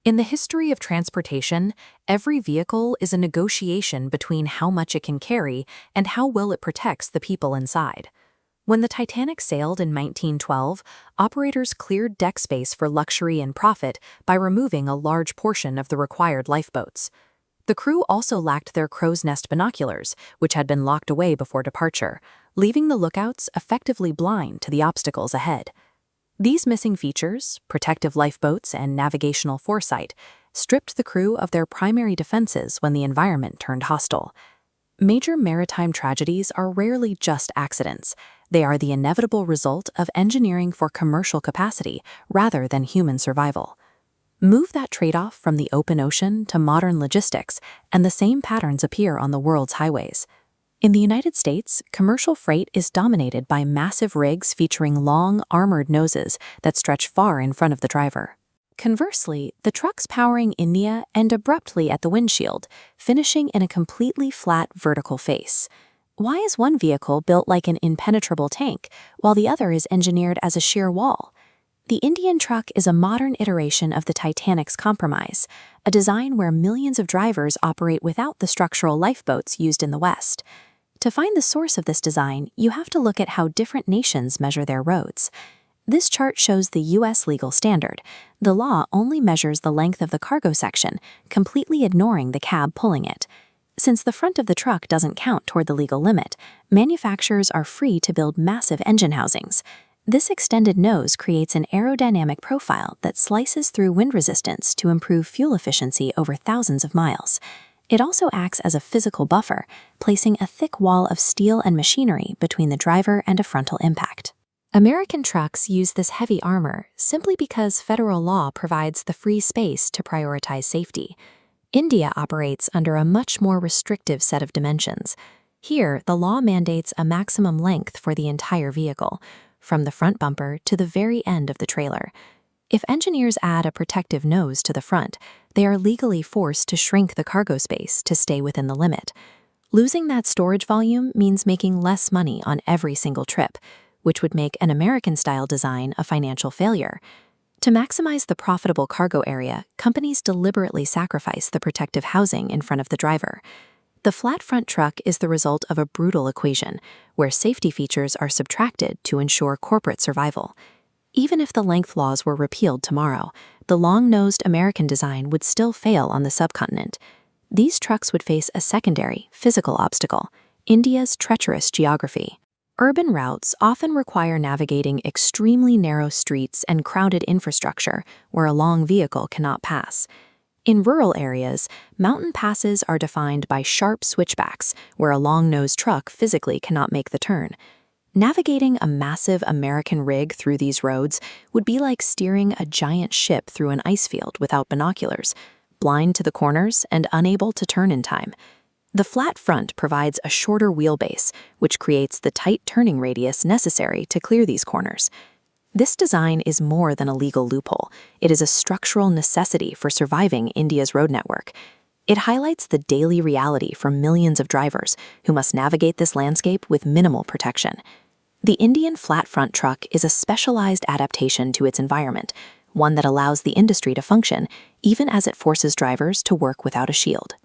In the history of transportation, every vehicle is a negotiation between how much it can carry and how well it protects the people inside. When the Titanic sailed in 1912, operators cleared deck space for luxury and profit by removing a large portion of the required lifeboats. The crew also lacked their crow's nest binoculars, which had been locked away before departure, leaving the lookouts effectively blind to the obstacles ahead. These missing features, protective lifeboats and navigational foresight, stripped the crew of their primary defenses when the environment turned hostile. Major maritime tragedies are rarely just accidents. They are the inevitable result of engineering for commercial capacity rather than human survival. Move that trade-off from the open ocean to modern logistics, and the same patterns appear on the world's highways. In the United States, commercial freight is dominated by massive rigs featuring long, armored noses that stretch far in front of the driver. Conversely, the trucks powering India end abruptly at the windshield, finishing in a completely flat vertical face. Why is one vehicle built like an impenetrable tank, while the other is engineered as a sheer wall? The Indian truck is a modern iteration of the Titanic's compromise, a design where millions of drivers operate without the structural lifeboats used in the West. To find the source of this design, you have to look at how different nations measure their roads. This chart shows the U.S. legal standard. The law only measures the length of the cargo section, completely ignoring the cab pulling it. Since the front of the truck doesn't count toward the legal limit, manufacturers are free to build massive engine housings. This extended nose creates an aerodynamic profile that slices through wind resistance to improve fuel efficiency over thousands of miles. It also acts as a physical buffer, placing a thick wall of steel and machinery between the driver and a frontal impact. American trucks use this heavy armor simply because federal law provides the free space to prioritize safety. India operates under a much more restrictive set of dimensions. Here, the law mandates a maximum length for the entire vehicle, from the front bumper to the very end of the trailer. If engineers add a protective nose to the front, they are legally forced to shrink the cargo space to stay within the limit. Losing that storage volume means making less money on every single trip, which would make an American-style design a financial failure. To maximize the profitable cargo area, companies deliberately sacrifice the protective housing in front of the driver. The flat front truck is the result of a brutal equation, where safety features are subtracted to ensure corporate survival. Even if the length laws were repealed tomorrow, the long-nosed American design would still fail on the subcontinent. These trucks would face a secondary, physical obstacle: India's treacherous geography. Urban routes often require navigating extremely narrow streets and crowded infrastructure where a long vehicle cannot pass. In rural areas, mountain passes are defined by sharp switchbacks where a long-nosed truck physically cannot make the turn. Navigating a massive American rig through these roads would be like steering a giant ship through an ice field without binoculars, blind to the corners and unable to turn in time. The flat front provides a shorter wheelbase, which creates the tight turning radius necessary to clear these corners. This design is more than a legal loophole. It is a structural necessity for surviving India's road network. It highlights the daily reality for millions of drivers who must navigate this landscape with minimal protection. The Indian flat front truck is a specialized adaptation to its environment, one that allows the industry to function even as it forces drivers to work without a shield.